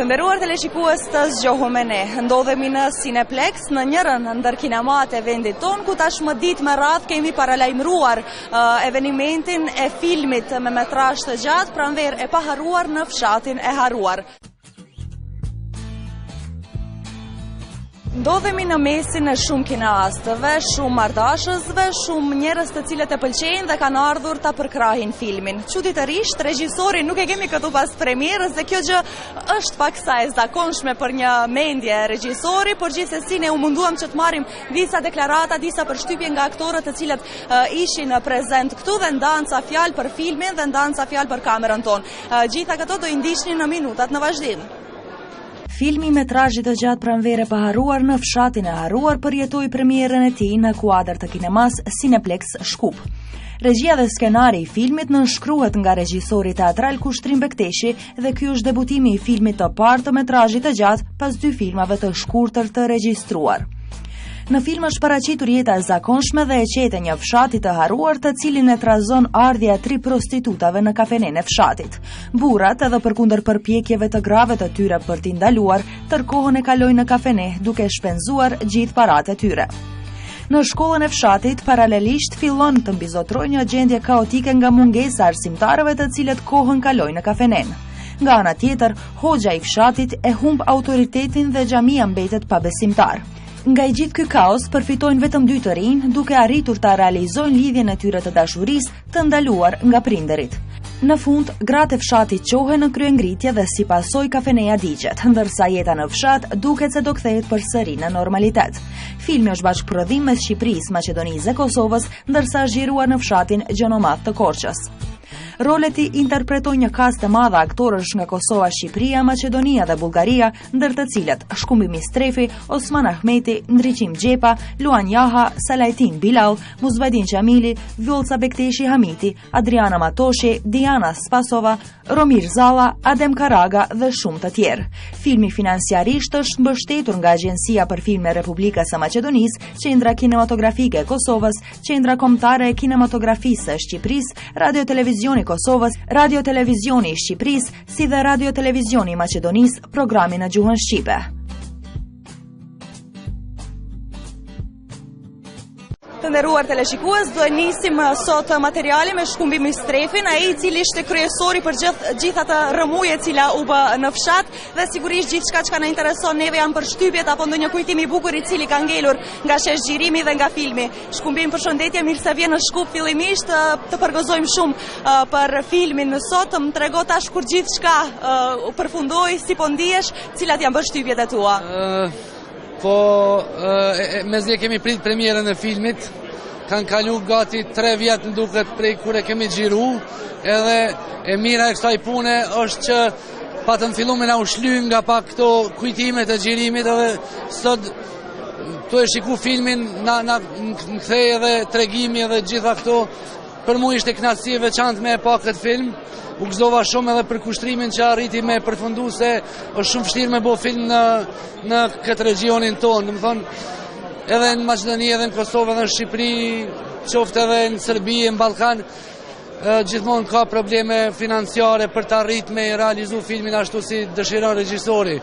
Të nderuar teleshikues, të zgjohëm me ne. Ndodhemi në Cineplex, në njërën ndër kinemat e vendit ton, ku tashmë ditë me radhë kemi paralajmëruar evenimentin e filmit me metrazh të gjatë Pranverë e paharruar në fshatin e harruar. Ndodhemi në mesin e shumë kineastëve, shumë marrëdashësve, shumë njerëz të cilët e pëlqejnë dhe kanë ardhur ta përkrahin filmin. Çuditërisht, regjisorin nuk e kemi këtu pas premierës dhe kjo gjë është pak sa e zakonshme për një mendje regjisori, por gjithsesi ne u munduam që të marrim disa deklarata, disa përshtypje nga aktorët të cilët ishin prezent këtu dhe ndanë ca fjalë për filmin dhe ndanë ca fjalë për kamerën tonë. Gjitha këto do i ndiqni në minutat në vazhdim. Filmi metrazhit të gjatë Pranverë e paharruar në fshatin e harruar përjetoi premierën e tij në kuadër të kinemas Cineplex Shkup. Regjia dhe skenari i filmit nënshkruhet nga regjisori teatral Kushtrim Bekteshi dhe ky është debutimi i filmit të parë të metrazhit të gjatë pas 2 filmave të shkurtër të regjistruar. Në film është paraqitur jeta e zakonshme dhe e qetë një fshati të harruar të cilin e trazon ardhja e 3 prostitutave në kafenen e fshatit. Burrat, edhe përkundër përpjekjeve të grave të tyre për t'i ndaluar, tërkohën e kalojnë në kafene duke shpenzuar gjithë paratë e tyre. Në shkollën e fshatit, paralelisht fillon të mbizotrojë një gjendje kaotike nga mungesa e arsimtarëve të cilët kohën kalojnë në kafenen. Nga ana tjetër, hoxha i fshatit e humb autoritetin dhe xhamia mbetet pabesimtar. Nga i gjithë ky kaos përfitojnë vetëm 2 të rinj, duke arritur ta realizojnë lidhjen e tyre të dashurisë të ndaluar nga prindërit. Në fund, gratë e fshatit qohen në kryengritje dhe si pasojë kafeneja digjet, ndërsa jeta në fshat duket se do kthehet përsëri në normalitet. Filmi është bashkëprodhim mes Shqipërisë, Maqedonisë dhe Kosovës, ndërsa është xhiruar në fshatin Gjonomath të Korçës. Rolet i interpretojnë një kast të madh aktorësh nga Kosova, Shqipëria, Maqedonia dhe Bullgaria, ndër të cilët Shkumbi Mistrefi, Osman Ahmeti, Ndriçim Xhepa, Luan Jaha, Salajtin Bilal, Muzbadin Qamili, Vjollca Bekteshi Hamiti, Adriana Matoshi, Diana Spasova, Romir Zalla, Adem Karaga dhe shumë të tjerë. Filmi financiarisht është mbështetur nga Agjencia për Filma e Republikës së Maqedonisë, Qendra Kinematografike e Kosovës, Qendra Kombëtare e Kinematografisë së Shqipërisë, Radio Televizioni Kosovës, Radio Televizioni i Shqipërisë, si dhe Radio Televizioni i Maqedonisë, programi në gjuhën shqipe. Të nderuar teleshikues, do e nisim sot materiali me Shkumbi Mistrefin, ai i cili ishte kryesori për gjithë atë rrëmujë e cila u bë në fshat dhe sigurisht gjithçka që na intereson neve janë përshtypjet apo ndonjë kujtim i bukur i cili ka ngelur nga sheshgjirimi dhe nga filmi. Shkumbi, përshëndetje, mirë se vjen në Shkup fillimisht, të përgëzojmë shumë për filmin në sot. Më trego tash kur gjithçka përfundoi, si po ndihesh, cilat janë përshtypjet e tua? Mezi e kemi prit premierën e filmit, kanë kalu gati 3 vjetë në duket prej kure kemi xhiru, edhe e mira e kësaj pune është që patëm fillu me na ushly nga pak këto kujtimet e xhirimit, edhe sot të e shiku filmin na kthej edhe tregimi edhe gjitha këto. Për mu ishte kënaqësi e veçantë me e pa këtë film. U gëzova shumë edhe për kushtrimin që arriti me përfundu, se është shumë vështirë me bo film në këtë regionin tonë. Dhe më thonë, edhe në Maqedoni, edhe në Kosovë, edhe në Shqipëri, qoftë edhe në Serbi, në Ballkan, gjithmonë ka probleme financiare për të arritë me realizu filmin ashtu si dëshiron regjisori.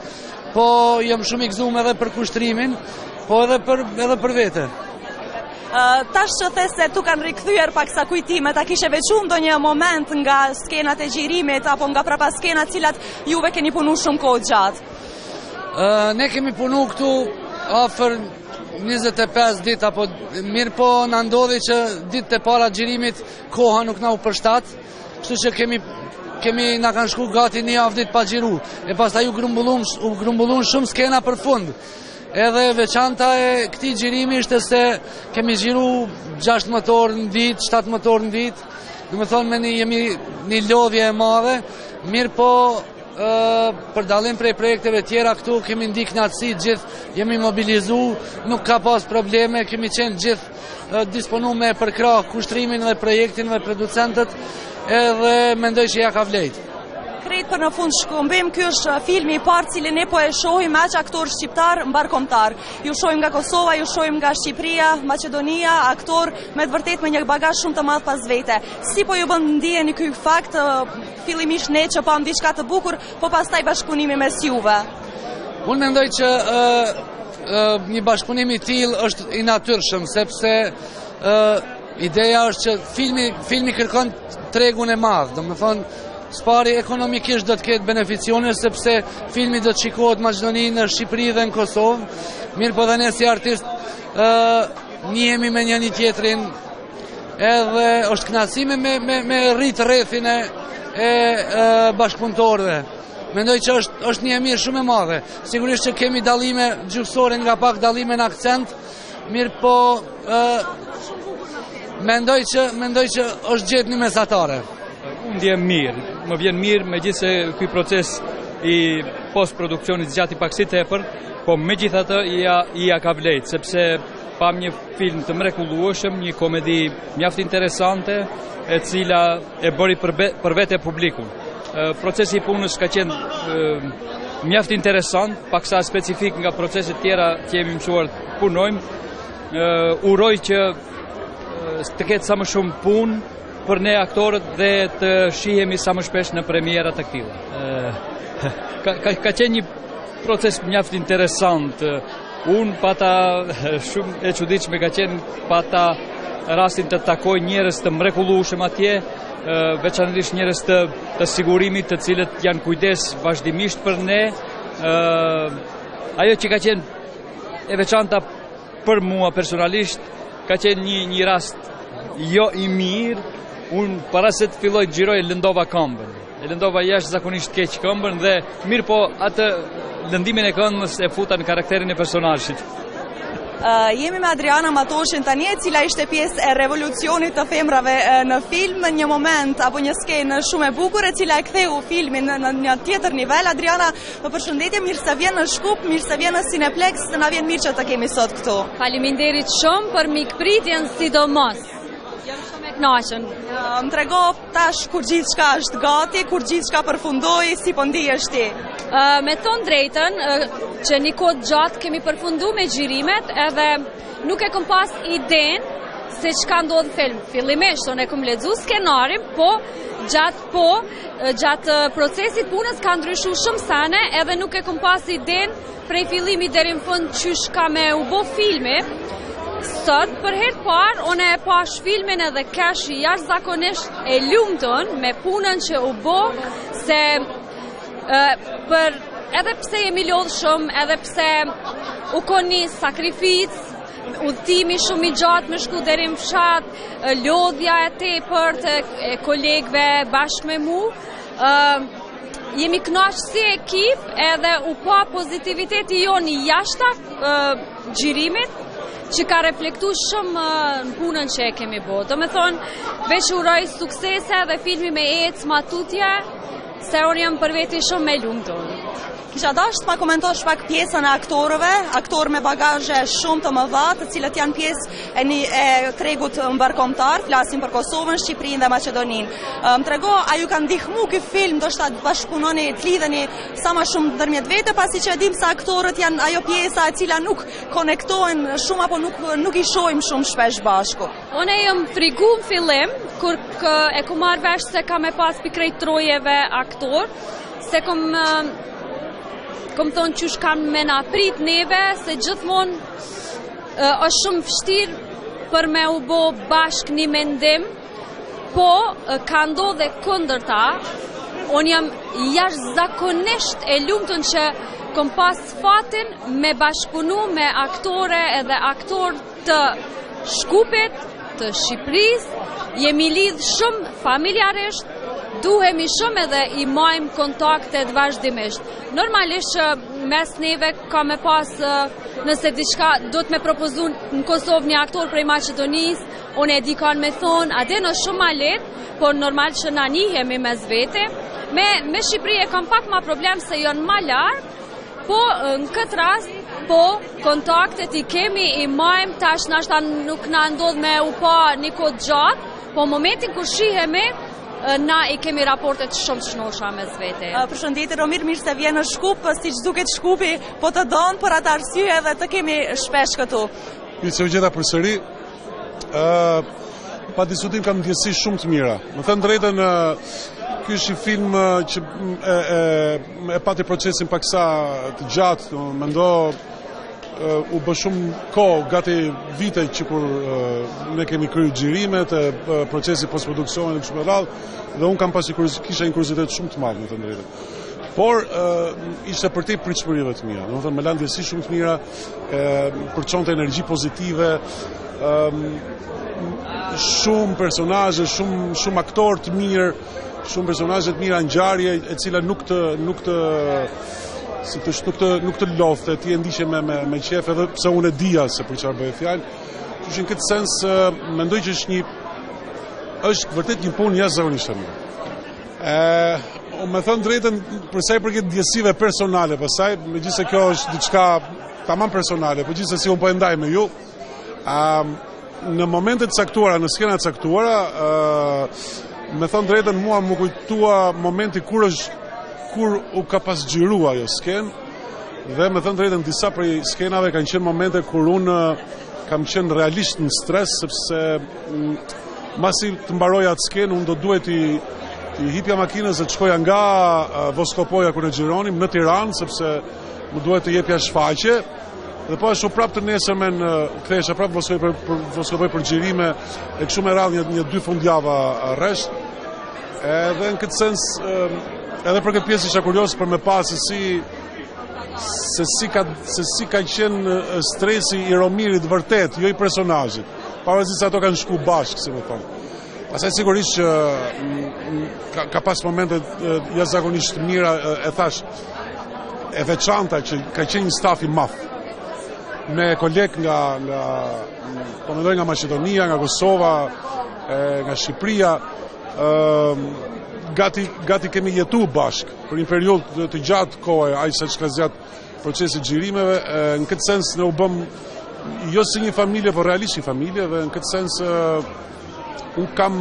Po jam shumë i gëzuar edhe për kushtrimin, po edhe për vete. Tash që the se tu kanë rikthyer pak sa kujtimet, a kishe veçuar ndonjë moment nga skenat e xhirimit apo nga prapa skenat cilat juve keni punu shumë kohë gjatë? Ne kemi punu këtu afër 25 ditë, apo mirë po na ndodhi që ditët e para xhirimit koha nuk na u përshtat, kështu që kemi na kanë shku gati një javë ditë pa xhiru, e pastaj u grumbullun shumë skena për fund. Edhe veçanta e këtij xhirimi ishte se kemi xhiru 6 motor në ditë, 7 motor në ditë, do të thonë jemi një lodhje e madhe, mirë po për dallim prej projekteve tjera këtu kemi ndikë knatësi gjithë, jemi mobilizu, nuk ka pas probleme, kemi qenë gjithë disponu me përkra kushtrimin dhe projektin dhe producentët, edhe mendoj që ja ka vlejt. Krejt për në fund shkëmbim, ky është filmi i parë cilin ne po e shohim aq aktor shqiptar mbarkombëtar. Ju shohim nga Kosova, ju shohim nga Shqipëria, Maqedonia, aktor me të vërtetë me një bagazh shumë të madh pas vete. Si po ju bën ndjeni ky fakt, fillimisht ne që pam diçka të bukur, po pastaj bashkëpunimi mes juve? Unë mendoj që një bashkëpunim i tillë është i natyrshëm, sepse ideja është që filmi kërkon tregun e madh, domethënë spari ekonomikisht do të ketë beneficione, sepse filmi do të shikohet në Maqedoni, në Shqipëri dhe në Kosovë. Mirë po dhe ne si artist njihemi me njëri tjetrin, edhe është kënaqësi me rrit rrethin e bashkëpunëtorëve. Mendoj që është një e mirë shumë e madhe. Sigurisht që kemi dallime gjuhësore, nga pak dallime në akcent, mirë po mendoj që është gjetë një mesatare. Unë ndjem mirë, më vjen mirë megjithëse ky proces i post-produksionit zgjati pak si tepër, po megjithatë ja ka vlejt, sepse pam një film të mrekullueshëm, një komedi mjaft interesante, e cila e bëri për vete publikun. Procesi i punës ka qenë mjaft interesant, paksa specifik nga proceset tjera që jemi mësuar të punojmë. Uroj që të ketë sa më shumë punë për ne aktorët dhe të shihemi sa më shpesh në premiera të këtilla. Ka qenë një proces mjaft interesant. Unë pata shumë e çuditshme ka qenë pata rastin të takoj njerëz të mrekullueshëm atje, veçanërisht njerëz të sigurimit, të cilët janë kujdes vazhdimisht për ne. Ajo që ka qenë e veçanta për mua personalisht ka qenë një rast jo i mirë. Unë para se të filloj të xhiroj lëndova këmbën. E lëndova jashtëzakonisht keq këmbën dhe mirë po atë lëndimin e këmbës e futa në karakterin e personazhit. Jemi me Adriana Matoshin tani, e cila ishte pjesë e revolucionit të femrave në film, një moment apo një skenë shumë e bukur e cila e ktheu filmin në një tjetër nivel. Adriana, më përshëndetje, mirë se vjen në Shkup, mirë se vjen në Cineplex, na vjen mirë që të kemi sot këtu. Faleminderit shumë për mikpritjen sidomos. Jam shumë e kënaqur. Më trego tash kur gjithçka është gati, kur gjithçka përfundoi, si po ndihesh ti? Me thonë drejtën, që një kohë gjatë kemi përfundu me xhirimet edhe nuk e kom pas iden se çka ndodh në film. Fillimisht unë e kom lexuar skenarin, po gjatë procesit punës ka ndryshuar shumë sene edhe nuk e kom pas iden prej fillimit deri në fund çysh ka me u bë filmi. Sot për herë të parë unë e pash filmin edhe kesh jashtëzakonisht e lumtur me punën që u bë, se edhe pse jemi lodhë shumë, edhe pse u koni sakrificë, udhtimi shumë i gjatë me shku deri në fshat, lodhja e tepërt e kolegëve bashkë me mu, jemi kënaqur si ekip edhe u pa pozitiviteti joni jashta xhirimit, që ka reflektu shumë në punën që e kemi bërë. Do me thonë, veç uroj suksese dhe filmi me ecë ma tutje, se unë jam për veti shumë me lumtur. Kisha dashur të ma komentosh pak pjesën e aktorëve, aktorë me bagazhe shumë të mëdha, të cilët janë pjesë e tregut mbarkombëtar, flasim për Kosovën, Shqipërinë dhe Maqedoninë. Më trego, a ju ka ndihmu ky film, ndoshta të bashkëpunoni, të lidheni sa më shumë ndërmjet vete, pasi që e dim se aktorët janë ajo pjesa e cila nuk konektohen shumë apo nuk i shohim shumë shpesh bashku. Unë jam frigu në fillim, kur e ku marrë vesh se ka me pas pikrejt trojeve aktor, se kom thonë qysh kanë me na prit neve, se gjithmonë është shumë vështirë për me u bo bashk një mendim, po ka ndodhe kundërta. Unë jam jashtëzakonisht e lumtur që kom pas fatin me bashkëpunu me aktore edhe aktor të Shkupit, të Shqipërisë, jemi lidh shumë familjarisht, duhemi shumë edhe i majmë kontaktet vazhdimisht. Normalisht që mes neve ka me pas, nëse diçka do të me propozu në Kosovë një aktor prej Maqedonisë, unë e di kanë me thonë, adhe në shumë ma letë, por normal që na njihemi mes vete. Me Shqipëri e kam pak ma problem se janë ma lartë, po në këtë rast, po kontaktet i kemi, i majmë, tash nashta nuk na ndodh me u pa një kohë gjatë, po momentin kur shihemi, na i kemi raportet shumë të shnosha mes vete. Përshëndetje Romir, mirë se vjen në Shkup, siç duket Shkupi po të don për atë arsye edhe të kemi shpesh këtu. Mirë se u gjeta përsëri. Pa diskutim kam ndjesi shumë të mira. Më thënë drejtën, ky është një film që e pati procesin paksa të gjatë, mendo u bë shumë kohë, gati vite që kur ne kemi kryer xhirimet, procesi postproduksionit kështu me radhë, dhe unë kam kisha një kuriozitet shumë të madh, më thënë drejtën. Por ishte për te pritshmërive të mira. Do të thënë me lanë ndjesi shumë të mira, përçonte energji pozitive, shumë personazhe, shumë aktorë të mirë, shumë personazhe të mira, ngjarje e cila nuk të lodhte, ti e ndiqe me qef, edhe pse unë e dija se për çfarë bëhet fjalë. Kështu që në këtë sens mendoj që është vërtet një punë jashtëzakonisht e mirë. Me thënë drejtën, për sa i përket ndjesive personale, pastaj, megjithëse kjo është diçka tamam personale, por gjithsesi unë po e ndaj me ju. Në momentet caktuara, në skenat caktuara, me thënë drejtën, mua më kujtua momenti kur u ka pas xhirua ajo skenë, dhe me thënë drejtën, disa prej skenave kanë qenë momente kur unë kam qenë realisht në stres, sepse masi të mbaroj atë skenë, unë do duhet i hipja makinës dhe të shkoja nga Voskopoja kur e xhironim në Tiranë, sepse më duhet të jepja shfaqje, dhe po ashtu prapë të nesërmen kthehesha prapë Voskopoj për xhirime e kështu me radhë një 2 fundjava rresht. Edhe në këtë sens, edhe për këtë pjesë isha kurioz për me pa se si ka qenë stresi i Romirit vërtet, jo i personazhit. Pavarësisht se ato kanë shku bashkë, si më thonë. Pastaj sigurisht që ka pas momente jashtëzakonisht mira, e thash, e veçanta që ka qenë një staf i madh. Me kolegë nga Maqedonia, nga Kosova, nga Shqipëria, gati kemi jetu bashkë për një periudhë të gjatë kohë, aq sa ka zgjat procesi xhirimeve. Në këtë sens ne u bëm jo si një familje, por realisht një familje, dhe në këtë sens unë kam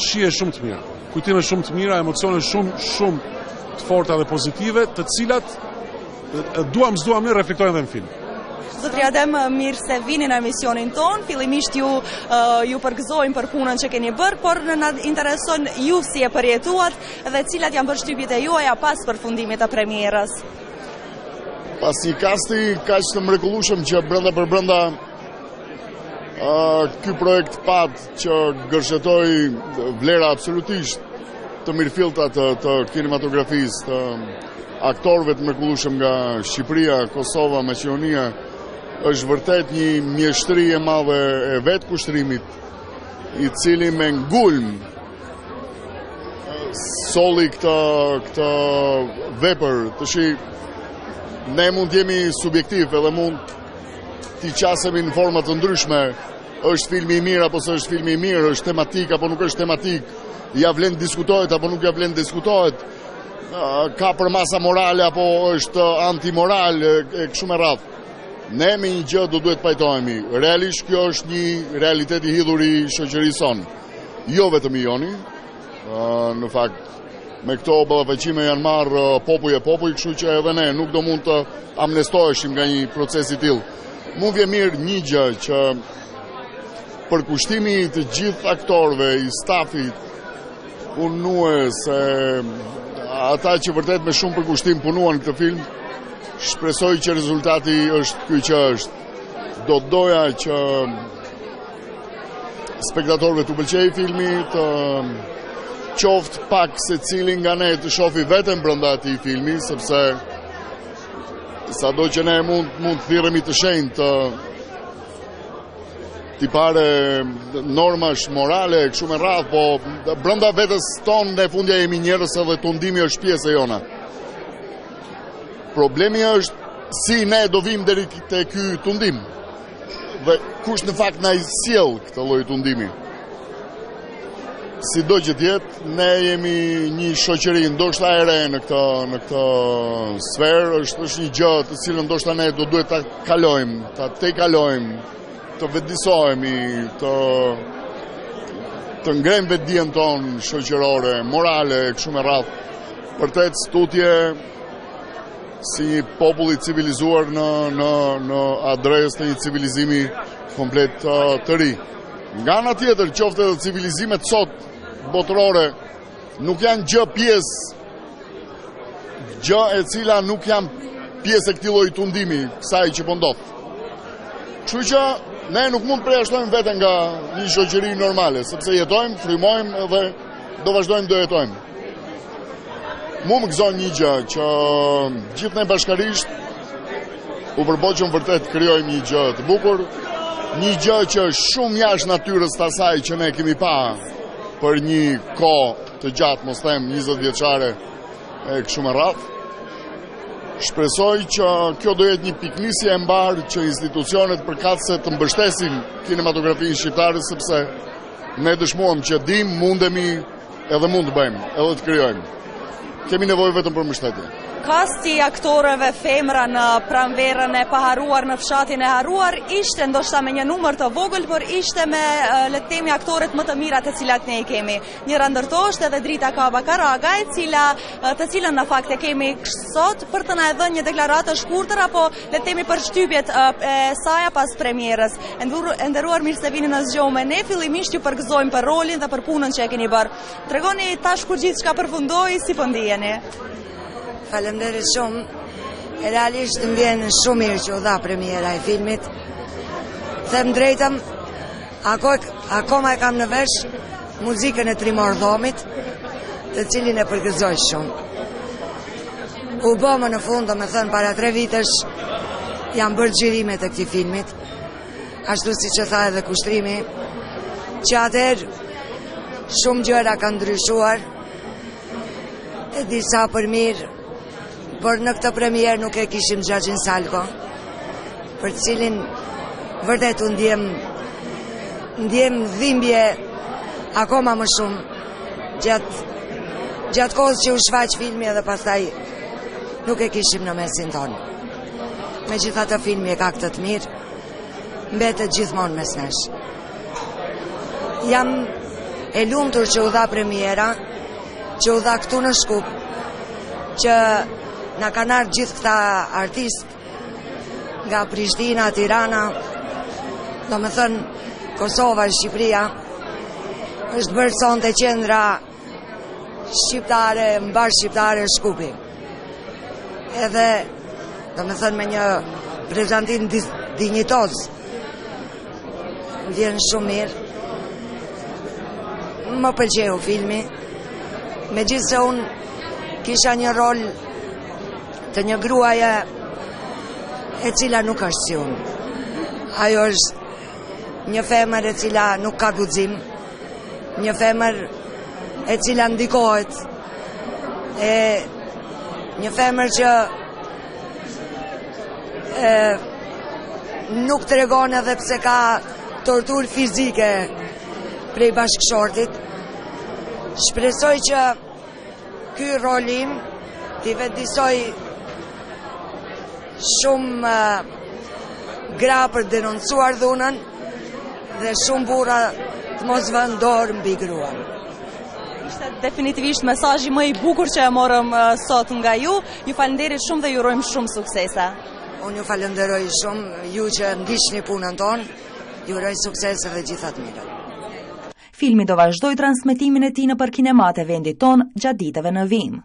shije shumë të mira, kujtime shumë të mira, emocione shumë të forta dhe pozitive, të cilat s'duam ne reflektojnë edhe në film. Zotri Adem, mirë se vini në emisionin ton. Fillimisht ju përgëzojmë për punën që keni bërë, por na intereson ju si e përjetuat dhe cilat janë përshtypjet e juaja pas përfundimit të premierës. Pas një kasti kaq të mrekullueshëm që brenda për brenda ky projekt pat që gërshetoi vlera absolutisht të mirëfillta të kinematografisë, të aktorëve të mrekullueshëm nga Shqipëria, Kosova, Maqedonia, është vërtet një mjeshtri e madhe e vetë kushtrimit, i cili me ngulm solli këtë vepër. Ne mund jemi subjektiv edhe mund t'i qasemi në format të ndryshme, është filmi i mirë apo s'është filmi i mirë, është tematik apo nuk është tematik, ja vlen diskutohet apo nuk ja vlen diskutohet, ka përmasa morale apo është antimoral, e kështu me radhë. Ne me një gjë do duhet pajtohemi. Realisht kjo është një realitet i hidhur i shoqërisë sonë. Jo vetëm i joni. Në fakt, me këto ballafaqime janë marrë popull, kështu që edhe ne nuk do mund të amnestoheshim nga një proces i tillë. Mu vjen mirë një gjë që përkushtimi të gjithë aktorëve, i stafit, punues, ata që vërtet me shumë përkushtim punuan këtë film, shpresoj që rezultati është ky që është. Do doja që spektatorëve të pëlqejë filmi, të qoftë pak se cilin nga ne të shofi vetëm brenda atij filmi, sepse sado që ne mund të thirremi të shenjtë, t'i pare normash morale, kështu me radhë, po brenda vetes tonë në fundja jemi njerëz edhe tundimi është pjesë e jona. Problemi është si ne do vim deri te ky tundim. Dhe kush në fakt na i sjell këtë lloj tundimi. Sido që t'jetë, ne jemi një shoqëri ndoshta e re në këtë sferë, është një gjë të cilën ndoshta ne do duhet ta kalojmë, ta tejkalojmë, të vetëdijsohemi, të të ngrejmë vetdijen tonë shoqërore, morale, kështu me radhë. Vërtet tutje si një popull i civilizuar në adresë të një civilizimi komplet të ri. Nga ana tjetër, qoftë edhe civilizimet sot botërore nuk janë gjë e cila nuk janë pjesë e këtij lloji tundimi, kësaj që po ndodh. Kështu që ne nuk mund të përjashtojmë veten nga një shoqëri normale, sepse jetojmë, frymojmë dhe do vazhdojmë të jetojmë. Mu më gëzon një gjë që gjithë ne bashkarisht u përboqëm vërtet krijojmë një gjë të bukur, një gjë që shumë jashtë natyrës të asaj që ne kemi pa për një kohë të gjatë, mos them 20 vjeçare e kështu me radhë. Shpresoj që kjo do jetë një piknisje e mbarë që institucionet përkatëse të mbështesin kinematografinë shqiptare, sepse ne dëshmuam që dim, mundemi edhe mund të bëjmë, edhe të krijojmë. Kemi nevojë vetëm për mbështetje. Kasti aktorëve femra në pranverën e paharuar në fshatin e haruar ishte ndoshta me një numër të vogël, por ishte me le të themi aktorët më të mirat të cilat ne i kemi. Njëra ndërto është edhe Drita Kaba Karaga, të cilën në fakt e kemi sot për të na dhënë një deklaratë të shkurtër apo le të themi për shtypjet e saj pas premierës. Nderuar mirë se vini në zgjohje me ne. Fillimisht ju përgëzojmë për rolin dhe për punën që e keni bërë. Tregoni tash kur gjithçka përfundoi, si po ndiheni? Faleminderit shumë. Realisht më vjen shumë mirë që u dha premiera e filmit. Them drejtëm, akoma e kam në vesh muzikën e Trimor Dhomit, të cilin e përgëzoj shumë. U bëmë në fund, me thënë para 3 vitesh, jam bërë xhirimet e këtij filmit, ashtu si që tha edhe kushtrimi, që atëherë shumë gjëra kanë ndryshuar, e disa për mirë, por në këtë premier nuk e kishim Xhaxhin Salko, për cilin vërtet u ndjem dhimbje akoma më shumë gjatë kohës që u shfaq filmi edhe pastaj nuk e kishim në mesin tonë. Megjithatë filmi e ka këtë të mirë, mbetet gjithmonë mes nesh. Jam e lumtur që u dha premiera, që u dha këtu në Shkup, që na kanë ardhur gjithë këta artistë nga Prishtina, Tirana, domethënë Kosova, Shqipëria, është bërë sonte qendra shqiptare, mbar shqiptare Shkupi. Edhe domethënë me një prezantim dinjitoz. Vjen shumë mirë. Më pëlqeu filmi. Megjithëse unë kisha një rol të një gruaje e cila nuk është si unë. Ajo është një femër e cila nuk ka guxim, një femër e cila ndikohet, një femër që nuk tregon edhe pse ka tortur fizike prej bashkëshortit. Shpresoj që ky rolim t'i vetëdijsoj shumë gra për denoncuar dhunën dhe shumë burra të mos vënë dorë mbi gruan. Ishte definitivisht mesazhi më i bukur që e morëm sot nga ju. Ju falenderit shumë dhe ju urojmë shumë suksese. Unë ju falenderoj shumë, ju që ndiqni punën tonë, ju uroj suksese dhe gjitha të mira. Filmi do vazhdoj transmetimin e tij nëpër kinemat e vendit ton gjatë ditëve në vim.